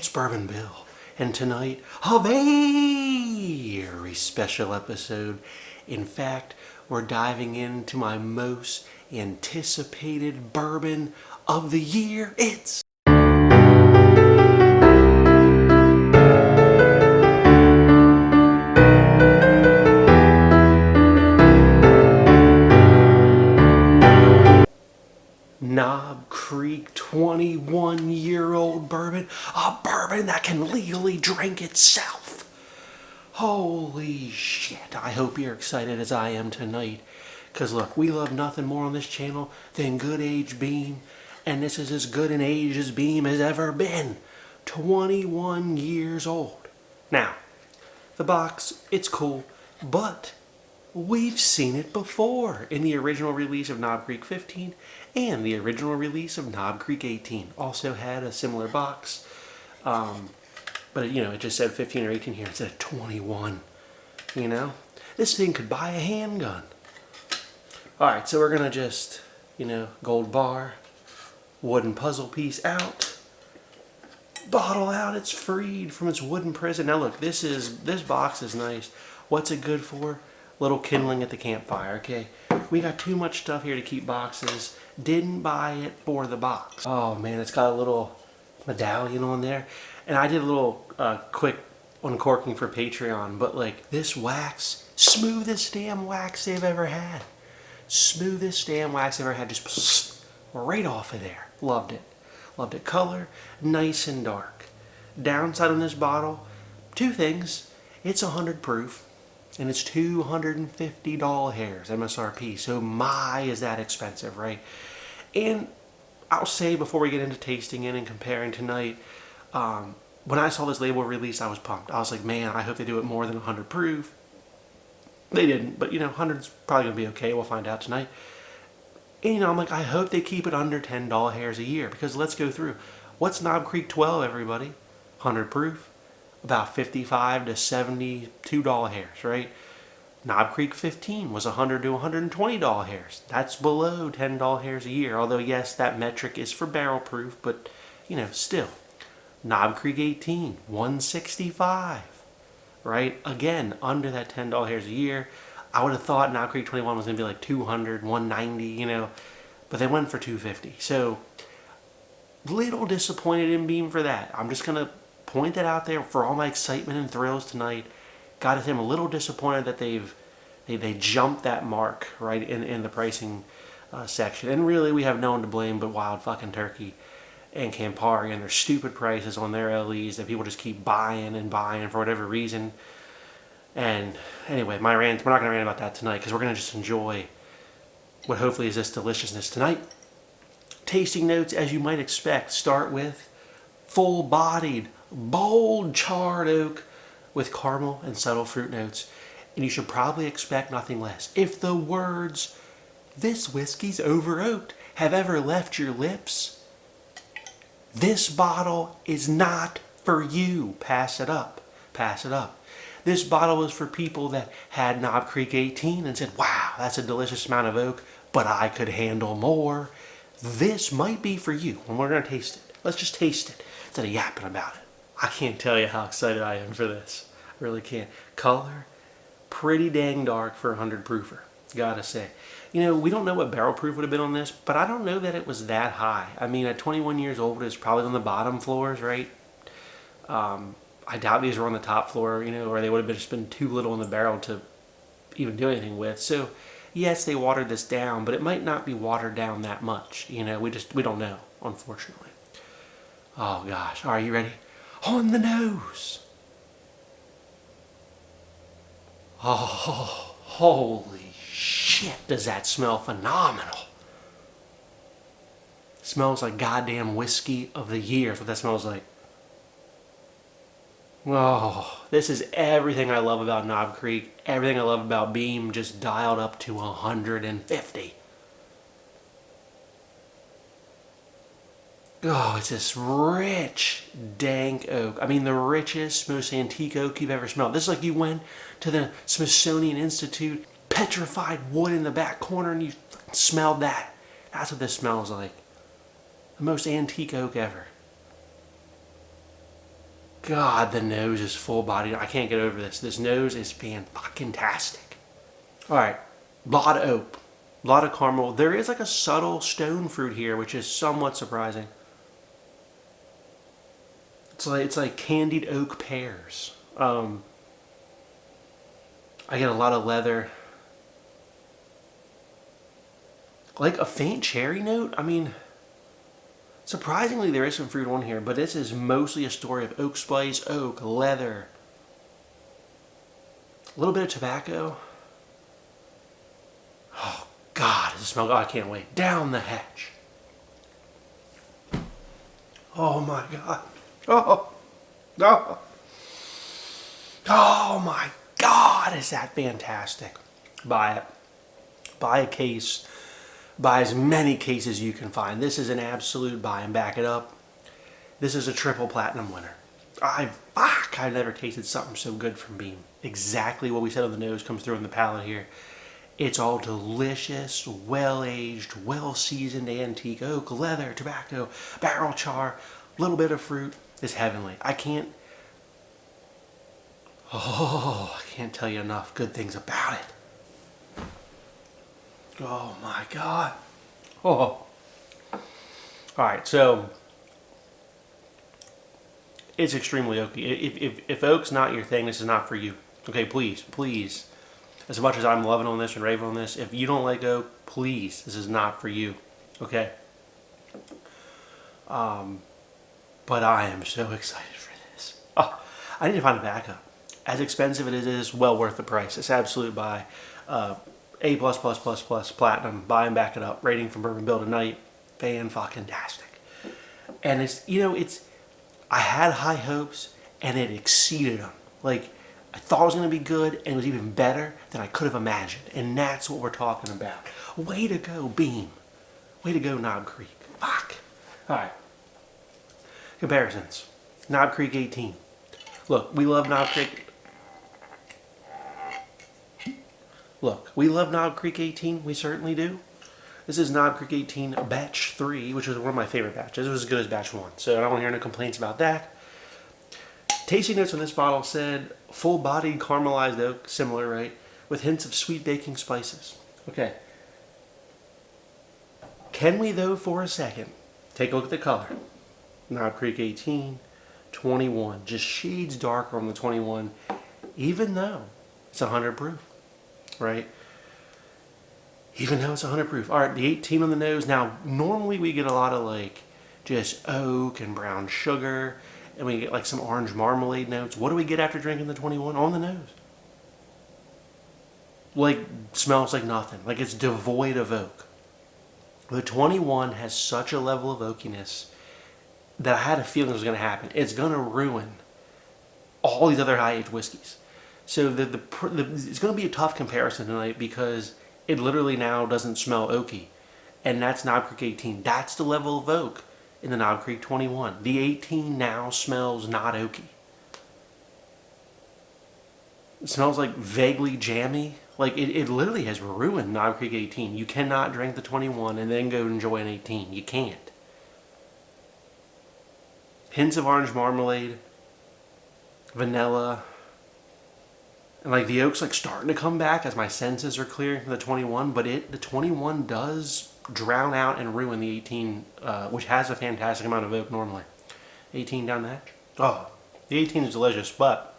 It's Bourbon Bill, and tonight, a very special episode. In fact, we're diving into my most anticipated bourbon of the year. It's Knob Creek 21-year-old bourbon, a bourbon that can legally drink itself. Holy shit, I hope you're excited as I am tonight. Because look, we love nothing more on this channel than good aged Beam, and this is as good an age as Beam has ever been. 21 years old. Now, the box, it's cool, but we've seen it before in the original release of Knob Creek 15 and the original release of Knob Creek 18. Also had a similar box, but you know, it just said 15 or 18 here instead of 21. You know, this thing could buy a handgun. Alright, so we're gonna just, you know, gold bar, wooden puzzle piece out, bottle out, it's freed from its wooden prison. Now look, this box is nice. What's it good for? Little kindling at the campfire, okay? We got too much stuff here to keep boxes. Didn't buy it for the box. Oh man, it's got a little medallion on there. And I did a little quick uncorking for Patreon, but like this wax, smoothest damn wax they've ever had. Smoothest damn wax they've ever had, just right off of there. Loved it. Loved it. Color, nice and dark. Downside on this bottle, two things. It's 100 proof. And it's $250 hairs, MSRP. So my, is that expensive, right? And I'll say before we get into tasting it and comparing tonight, when I saw this label release, I was pumped. I was like, man, I hope they do it more than 100 proof. They didn't, but you know, 100's probably going to be okay. We'll find out tonight. And you know, I'm like, I hope they keep it under $10 hairs a year, because let's go through. What's Knob Creek 12, everybody? 100 proof. About $55 to $72 hairs, right? Knob Creek 15 was $100 to $120 hairs. That's below $10 hairs a year. Although, yes, that metric is for barrel proof, but, you know, still. Knob Creek 18, $165, right? Again, under that $10 hairs a year. I would have thought Knob Creek 21 was going to be like $200, $190, you know, but they went for $250. So, little disappointed in Beam for that. I'm just going to point that out there for all my excitement and thrills tonight. Gotta say, I'm a little disappointed that they jumped that mark right in the pricing section. And really, we have no one to blame but Wild fucking Turkey and Campari and their stupid prices on their LEs that people just keep buying and buying for whatever reason. And anyway, my rant, we're not gonna rant about that tonight because we're gonna just enjoy what hopefully is this deliciousness tonight. Tasting notes, as you might expect, start with full-bodied, bold charred oak with caramel and subtle fruit notes. And you should probably expect nothing less. If the words, "This whiskey's over oaked," have ever left your lips, this bottle is not for you. Pass it up. Pass it up. This bottle is for people that had Knob Creek 18 and said, wow, that's a delicious amount of oak, but I could handle more. This might be for you, and we're going to taste it. Let's just taste it instead of yapping about it. I can't tell you how excited I am for this. I really can't. Color, pretty dang dark for a 100 proofer, gotta say. You know, we don't know what barrel proof would have been on this, but I don't know that it was that high. I mean, at 21 years old, it's probably on the bottom floors, right? I doubt these were on the top floor, you know, or they would have just been too little in the barrel to even do anything with. So, yes, they watered this down, but it might not be watered down that much. You know, we don't know, unfortunately. Oh, gosh. Are you ready? On the nose. Oh, holy shit, does that smell phenomenal. Smells like goddamn whiskey of the year. That's what that smells like. Oh, this is everything I love about Knob Creek. Everything I love about Beam, just dialed up to 150. Oh, it's this rich, dank oak. I mean, the richest, most antique oak you've ever smelled. This is like you went to the Smithsonian Institute, petrified wood in the back corner, and you smelled that. That's what this smells like. The most antique oak ever. God, the nose is full bodied. I can't get over this. This nose is fan-fucking-tastic. All right, lot of oak, lot of caramel. There is like a subtle stone fruit here, which is somewhat surprising. It's like candied oak pears. I get a lot of leather. Like a faint cherry note. I mean, surprisingly there is some fruit on here, but this is mostly a story of oak spice, oak, leather, a little bit of tobacco. Oh God, does it smell good? Oh, I can't wait. Down the hatch. Oh my God. Oh, oh, oh my God, is that fantastic. Buy it. Buy a case. Buy as many cases as you can find. This is an absolute buy and back it up. This is a triple platinum winner. I've never tasted something so good from Beam. Exactly what we said on the nose comes through on the palate here. It's all delicious, well-aged, well-seasoned antique oak, leather, tobacco, barrel char, a little bit of fruit. It's heavenly. I can't tell you enough good things about it. Oh my God. Oh. Alright, so it's extremely oaky. If oak's not your thing, this is not for you. Okay, please. As much as I'm loving on this and raving on this, if you don't like oak, please, this is not for you. Okay? But I am so excited for this. Oh, I need to find a backup. As expensive as it is, well worth the price. It's absolute buy. A++++ platinum. Buy and back it up. Rating from Bourbon Bill tonight. Fan-fucking-tastic. And it's, you know, I had high hopes and it exceeded them. Like, I thought it was going to be good and it was even better than I could have imagined. And that's what we're talking about. Way to go, Beam. Way to go, Knob Creek. Fuck. Alright. Comparisons. Knob Creek 18. Look, we love Knob Creek. Look, we love Knob Creek 18. We certainly do. This is Knob Creek 18 Batch 3, which was one of my favorite batches. It was as good as Batch 1, so I don't want to hear any complaints about that. Tasting notes on this bottle said full-bodied caramelized oak, similar, right? With hints of sweet baking spices. Okay. Can we, though, for a second, take a look at the color? Knob Creek 18, 21. Just shades darker on the 21, even though it's 100 proof, right? Even though it's 100 proof. All right, the 18 on the nose. Now, normally we get a lot of like just oak and brown sugar, and we get like some orange marmalade notes. What do we get after drinking the 21 on the nose? Like, smells like nothing. Like, it's devoid of oak. The 21 has such a level of oakiness that I had a feeling it was going to happen. It's going to ruin all these other high-aged whiskeys. So it's going to be a tough comparison tonight because it literally now doesn't smell oaky. And that's Knob Creek 18. That's the level of oak in the Knob Creek 21. The 18 now smells not oaky. It smells like vaguely jammy. Like, it literally has ruined Knob Creek 18. You cannot drink the 21 and then go enjoy an 18. You can't. Hints of orange marmalade, vanilla, and like the oak's like starting to come back as my senses are clearing from the 21, but the 21 does drown out and ruin the 18, which has a fantastic amount of oak normally. 18 down the hatch. Oh, the 18 is delicious, but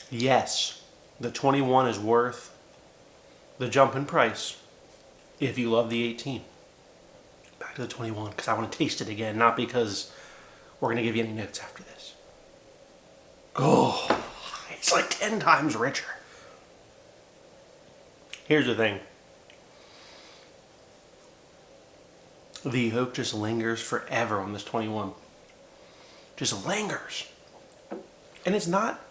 yes, the 21 is worth the jump in price if you love the 18. Back to the 21 because I want to taste it again, not because we're going to give you any notes after this. Oh, it's like 10 times richer. Here's the thing. The oak just lingers forever on this 21. Just lingers. And it's not,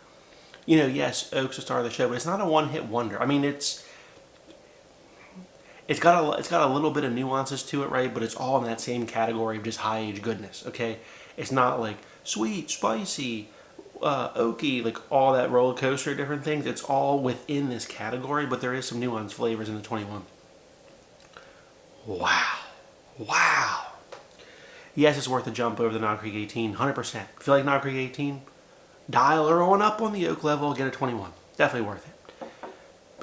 you know, yes, oak's the star of the show, but it's not a one-hit wonder. I mean, it's got a little bit of nuances to it, right? But it's all in that same category of just high-age goodness, okay? It's not like sweet, spicy, oaky, like all that roller coaster of different things. It's all within this category, but there is some nuanced flavors in the 21. Wow. Wow. yes, it's worth a jump over the Knob Creek 18, 100%. If you like Knob Creek 18, dial her on up on the oak level, get a 21. Definitely worth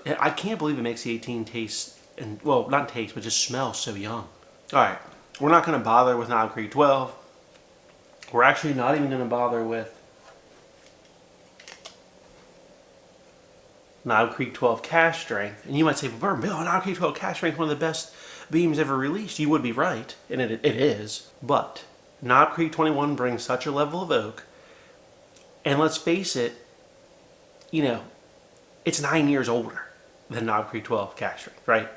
it. I can't believe it makes the 18 taste, and well, not taste, but just smell so young. Alright, we're not going to bother with Knob Creek 12. We're actually not even going to bother with Knob Creek 12 cash strength. And you might say, well, Bill, Knob Creek 12 cash strength, one of the best beams ever released. You would be right, and it is. But Knob Creek 21 brings such a level of oak. And let's face it, you know, it's 9 years older than Knob Creek 12 cash strength, right?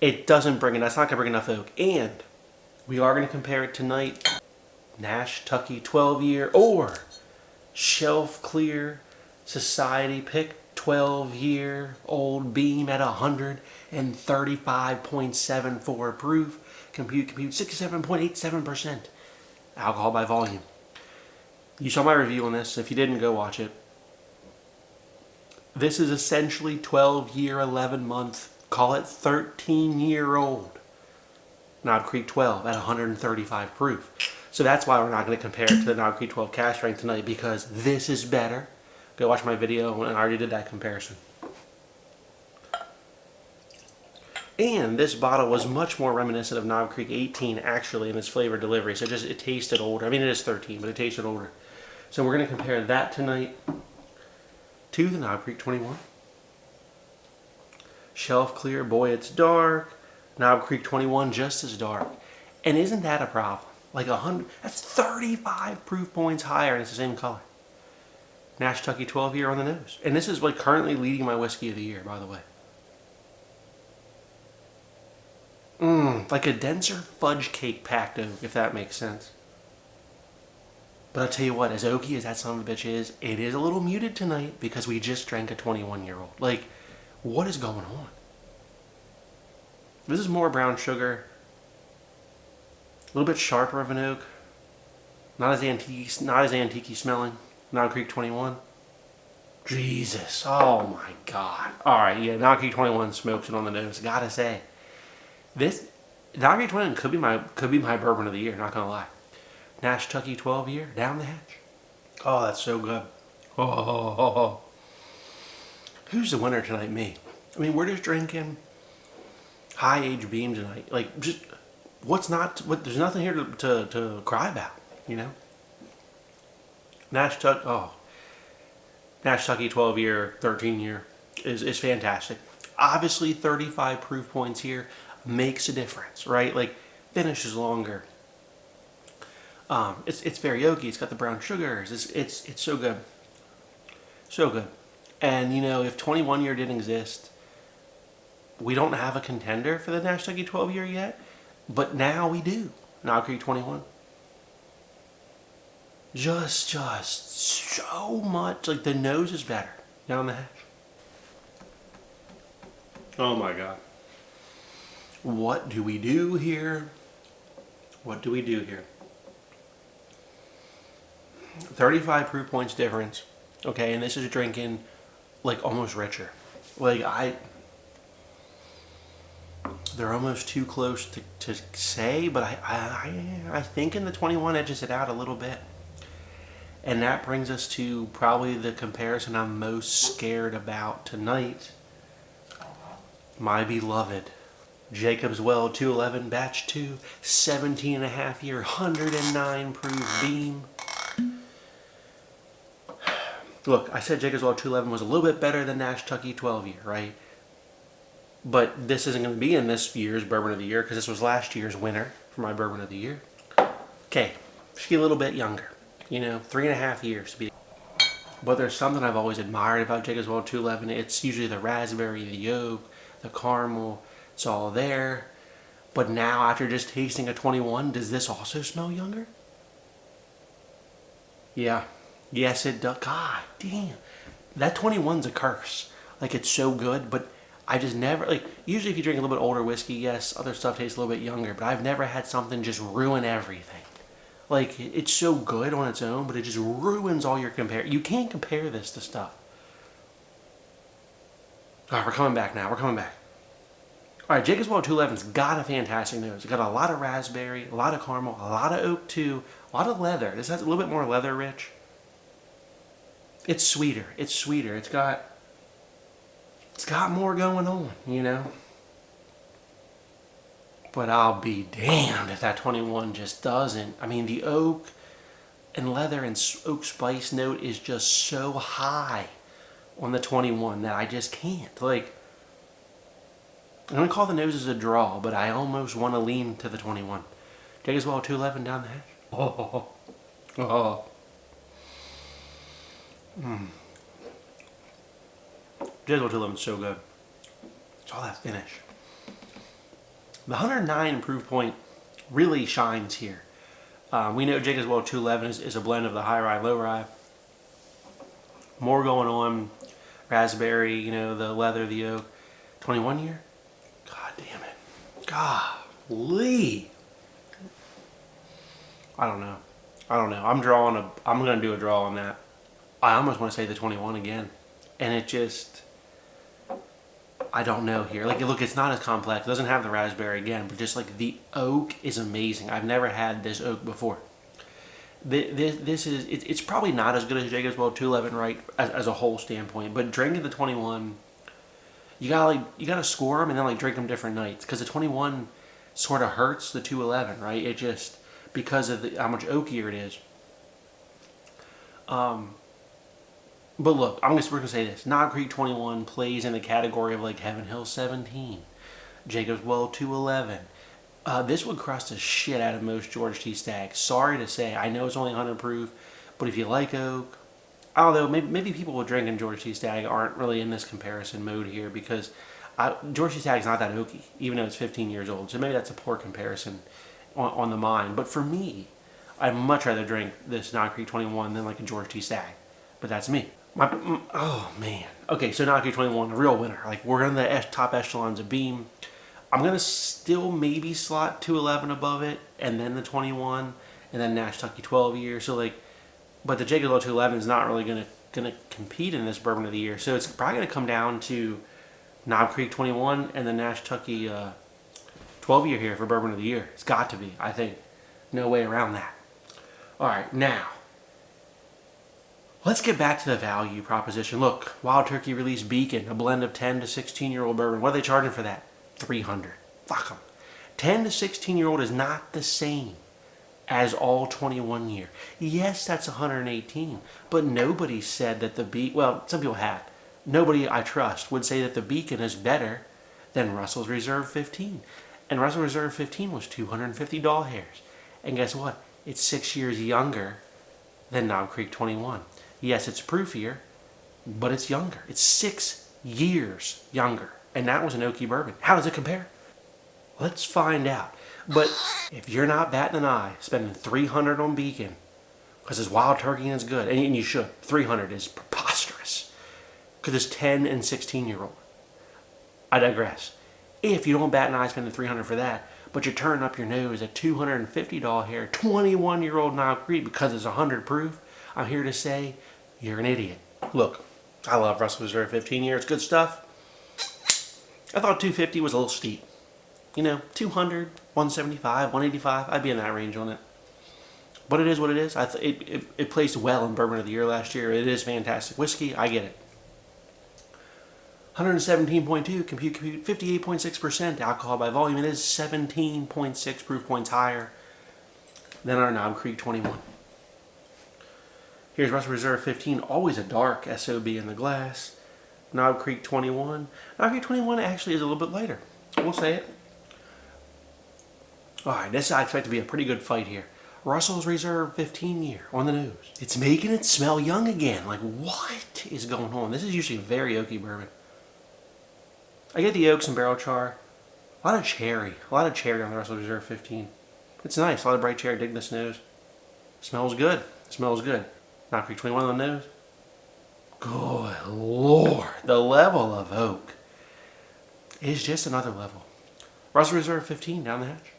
It doesn't bring it, that's not going to bring enough oak. And we are going to compare it tonight. NASH Tucky 12 year or shelf clear Society pick 12 year old beam at 135.74 proof. Compute 67.87% alcohol by volume. You saw my review on this. If you didn't, go watch it. This is essentially 12 year, 11 month, call it 13 year old Knob Creek 12 at 135 proof. So that's why we're not going to compare it to the Knob Creek 12 cash strength tonight, because this is better. Go watch my video, and I already did that comparison. And this bottle was much more reminiscent of Knob Creek 18 actually in its flavor delivery. So it tasted older. I mean, it is 13, but it tasted older. So we're going to compare that tonight to the Knob Creek 21. Shelf clear, boy, it's dark. Knob Creek 21 just as dark. And isn't that a problem? Like 100, that's 35 proof points higher, and it's the same color. NASH Tucky 12 year on the nose. And this is like currently leading my whiskey of the year, by the way. Like a denser fudge cake packed oak, if that makes sense. But I'll tell you what, as oaky as that son of a bitch is, it is a little muted tonight because we just drank a 21-year-old. Like, what is going on? This is more brown sugar. A little bit sharper of an oak. Not as antique smelling. Knob Creek 21. Jesus. Oh my God. Alright, yeah, Knob Creek 21 smokes it on the nose. Gotta say. This Knob Creek 21 could be my bourbon of the year, not gonna lie. NASH Tucky 12 year, down the hatch. Oh, that's so good. Oh. Who's the winner tonight? Me. I mean, we're just drinking high age beam tonight. Like, just there's nothing here to cry about, you know? NASH Tucky 12 year, 13 year is fantastic. Obviously 35 proof points here makes a difference, right? Like, finishes longer. It's very oaky. It's got the brown sugars. It's so good. So good. And you know, if 21 year didn't exist, we don't have a contender for the NASH Tucky 12 year yet, but now we do. Knob Creek 21. Just so much, like the nose is better down the hatch. Oh my God. What do we do here? What do we do here? 35 proof points difference. Okay, and this is drinking like almost richer. Like they're almost too close to say, but I think in the 21 edges it out a little bit. And that brings us to probably the comparison I'm most scared about tonight. My beloved Jacob's Well 211 Batch 2, 17.5 year, 109 proof beam. Look, I said Jacob's Well 211 was a little bit better than NASH Tucky 12 year, right? But this isn't going to be in this year's Bourbon of the Year because this was last year's winner for my Bourbon of the Year. Okay, she's a little bit younger. You know, 3.5 years to be. But there's something I've always admired about Jacob's Well 211. It's usually the raspberry, the oak, the caramel. It's all there. But now, after just tasting a 21, does this also smell younger? Yeah. Yes, it does. God damn. That 21's a curse. Like, it's so good, but I just never, like, usually if you drink a little bit older whiskey, yes, other stuff tastes a little bit younger, but I've never had something just ruin everything. Like, it's so good on its own, but it just ruins all your You can't compare this to stuff. All right, we're coming back now. We're coming back. All right, Jacob's Wild 211's got a fantastic nose. It's got a lot of raspberry, a lot of caramel, a lot of oak too, a lot of leather. This has a little bit more leather rich. It's sweeter. It's sweeter. It's got more going on, you know. But I'll be damned if that 21 just doesn't. I mean, the oak and leather and oak spice note is just so high on the 21 that I just can't. Like, I'm going to call the noses a draw, but I almost want to lean to the 21. Jacob's Wild 211 down the hatch. Oh. Oh. Jacob's Wild 211 is so good. It's all that finish. The 109 proof point really shines here. We know Jacob's Wild 211 is a blend of the high rye, low rye. More going on. Raspberry, you know, the leather, the oak. 21 year? God damn it. Golly. I don't know. I'm going to do a draw on that. I almost want to say the 21 again. And it just, I don't know here. Like, look, it's not as complex. It doesn't have the raspberry again, but just like the oak is amazing. I've never had this oak before. It's probably not as good as Jacob's Wild 211, right, as a whole standpoint. But drinking the 21, you gotta score them and then like drink them different nights, because the 21 sort of hurts the 211, right? It just, because of how much oakier it is. But look, we're gonna say this: Knob Creek 21 plays in the category of like Heaven Hill 17, Jacob's Wild 211. This would crush the shit out of most George T. Stags. Sorry to say, I know it's only 100 proof, but if you like oak, I don't know, maybe people who drink in George T. Stag aren't really in this comparison mode here, because George T. Stag's not that oaky, even though it's 15 years old. So maybe that's a poor comparison on the mind. But for me, I'd much rather drink this Knob Creek 21 than like a George T. Stag. But that's me. Oh man. Okay, so Knob Creek 21, a real winner. Like, we're in the top echelons of Beam. I'm going to still maybe slot 211 above it, and then the 21, and then Nash Tucky 12 year. So like, but the Jacob's Wild 211 is not really going to compete in this Bourbon of the Year. So it's probably going to come down to Knob Creek 21 and the Nash Tucky 12 year here for Bourbon of the Year. It's got to be, I think. No way around that. All right, now let's get back to the value proposition. Look, Wild Turkey released Beacon, a blend of 10 to 16-year-old bourbon. What are they charging for that? $300. Fuck them. 10 to 16-year-old is not the same as all 21 year. Yes, that's 118, but nobody said that the Beacon, well, some people have. Nobody I trust would say that the Beacon is better than Russell's Reserve 15. And Russell Reserve 15 was 250 doll hairs. And guess what? It's 6 years younger than Knob Creek 21. Yes, it's proofier, but it's younger. It's 6 years younger. And that was an oaky bourbon. How does it compare? Let's find out. But if you're not batting an eye, spending $300 on Beacon, because it's Wild Turkey and it's good, and you should, $300 is preposterous, because it's 10 and 16-year-old. I digress. If you don't bat an eye spending $300 for that, but you're turning up your nose at $250 hair, 21-year-old Knob Creek because it's 100 proof, I'm here to say you're an idiot. Look, I love Russell Reserve 15 year. It's good stuff. I thought 250 was a little steep. You know, 200, 175, 185, I'd be in that range on it. But it is what it is. It placed well in Bourbon of the Year last year. It is fantastic whiskey. I get it. 117.2, compute, 58.6% alcohol by volume. It is 17.6 proof points higher than our Knob Creek 21. Here's Russell Reserve 15, always a dark SOB in the glass. Knob Creek 21. Knob Creek 21 actually is a little bit lighter. We'll say it. Alright, this I expect to be a pretty good fight here. Russell's Reserve 15 year on the nose. It's making it smell young again. Like, what is going on? This is usually very oaky bourbon. I get the oaks and barrel char. A lot of cherry. A lot of cherry on the Russell Reserve 15. It's nice. A lot of bright cherry. Dig this nose. Smells good. Smells good. Knob Creek 21 on the nose. Good Lord. The level of oak is just another level. Russell Reserve 15 down the hatch.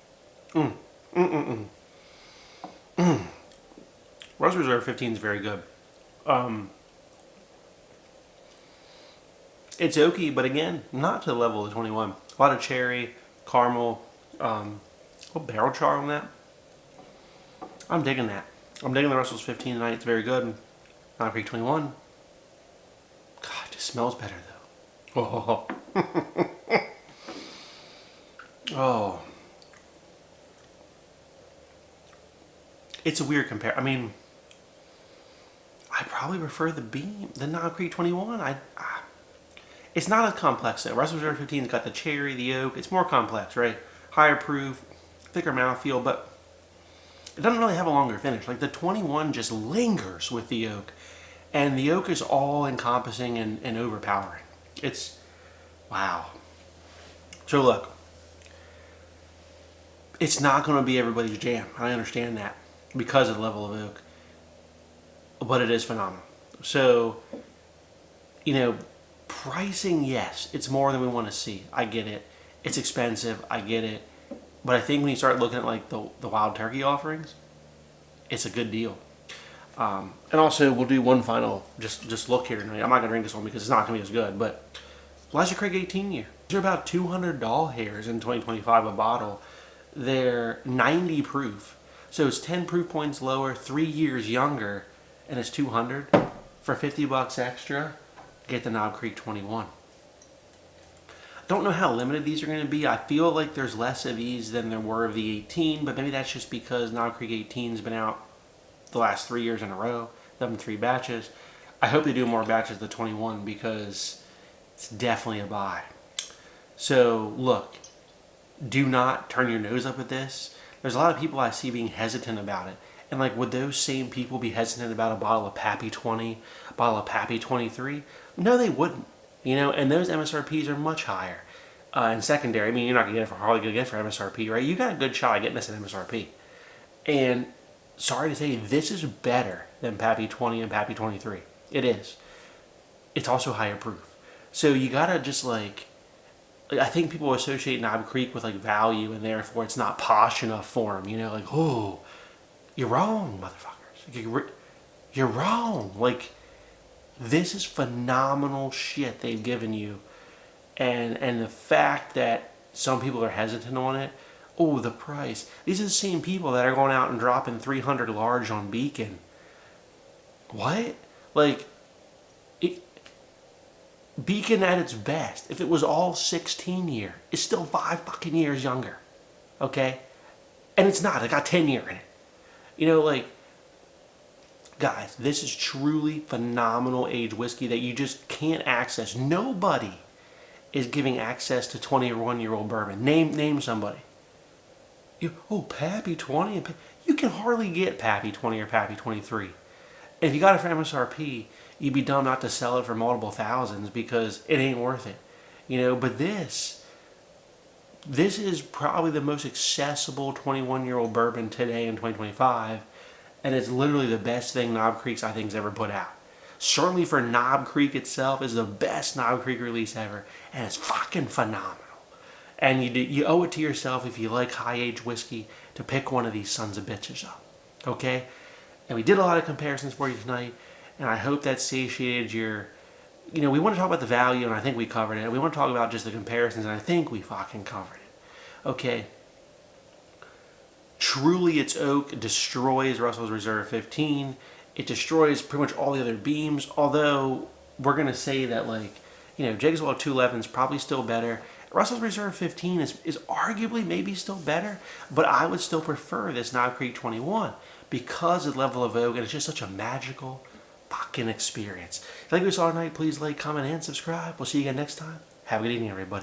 Russell Reserve 15 is very good. It's oaky, but again, not to the level of 21. A lot of cherry, caramel, a little barrel char on that. I'm digging that. I'm digging the Russell's 15 tonight. It's very good. Knob Creek 21. God, it just smells better though. Oh. Oh. It's a weird compare. I mean, I probably prefer the Knob Creek 21. It's not as complex though. Russell's Reserve 15's got the cherry, the oak. It's more complex, right? Higher proof, thicker mouthfeel, but it doesn't really have a longer finish. Like the 21 just lingers with the oak, and the oak is all encompassing and overpowering. It's, wow. So look, it's not going to be everybody's jam. I understand that because of the level of oak, but it is phenomenal. So, you know, pricing, yes, it's more than we want to see. I get it. It's expensive. I get it. But I think when you start looking at like the wild turkey offerings, it's a good deal. And also, we'll do one final just look here tonight. I'm not gonna drink this one because it's not gonna be as good. But Elijah Craig 18 year. These are about 200 doll hairs in 2025 a bottle. They're 90 proof, so it's 10 proof points lower, 3 years younger, and it's 200 for $50 extra. Get the Knob Creek 21. Don't know how limited these are going to be. I feel like there's less of these than there were of the 18, but maybe that's just because Knob Creek 18's been out the last 3 years in a row, them 3 batches. I hope they do more batches of the 21 because it's definitely a buy. So look, do not turn your nose up at this. There's a lot of people I see being hesitant about it. And like, would those same people be hesitant about a bottle of Pappy 20, a bottle of Pappy 23? No, they wouldn't. You know, and those MSRPs are much higher. And secondary, I mean, you're not going to get it for hardly going to get it for MSRP, right? You got a good shot at getting this at MSRP. And sorry to say, this is better than Pappy 20 and Pappy 23. It is. It's also higher proof. So you got to just like, I think people associate Knob Creek with like value, and therefore it's not posh enough for them. You know, like, oh, you're wrong, motherfuckers. You're wrong. Like, this is phenomenal shit they've given you. And the fact that some people are hesitant on it, oh, the price. These are the same people that are going out and dropping 300 large on Beacon. What? Like, Beacon at its best, if it was all 16 year, is still 5 fucking years younger. Okay? And it's not. It got 10 year in it. You know, like, guys, this is truly phenomenal aged whiskey that you just can't access. Nobody is giving access to 21-year-old bourbon. Name somebody. Pappy 20. You can hardly get Pappy 20 or Pappy 23. And if you got it for MSRP, you'd be dumb not to sell it for multiple thousands because it ain't worth it. You know, but this is probably the most accessible 21-year-old bourbon today in 2025. And it's literally the best thing Knob Creek's, I think, has ever put out. Certainly for Knob Creek itself, is the best Knob Creek release ever. And it's fucking phenomenal. And you owe it to yourself, if you like high-aged whiskey, to pick one of these sons of bitches up. Okay? And we did a lot of comparisons for you tonight. And I hope that satiated your... You know, we want to talk about the value, and I think we covered it. We want to talk about just the comparisons, and I think we fucking covered it. Okay? Truly, its oak destroys Russell's Reserve 15. It destroys pretty much all the other beams, although we're going to say that, like, you know, Jagswell 211 is probably still better. Russell's Reserve 15 is arguably maybe still better, but I would still prefer this Knob Creek 21 because of the level of oak, and it's just such a magical fucking experience. If you like what you saw tonight, please like, comment, and subscribe. We'll see you again next time. Have a good evening, everybody.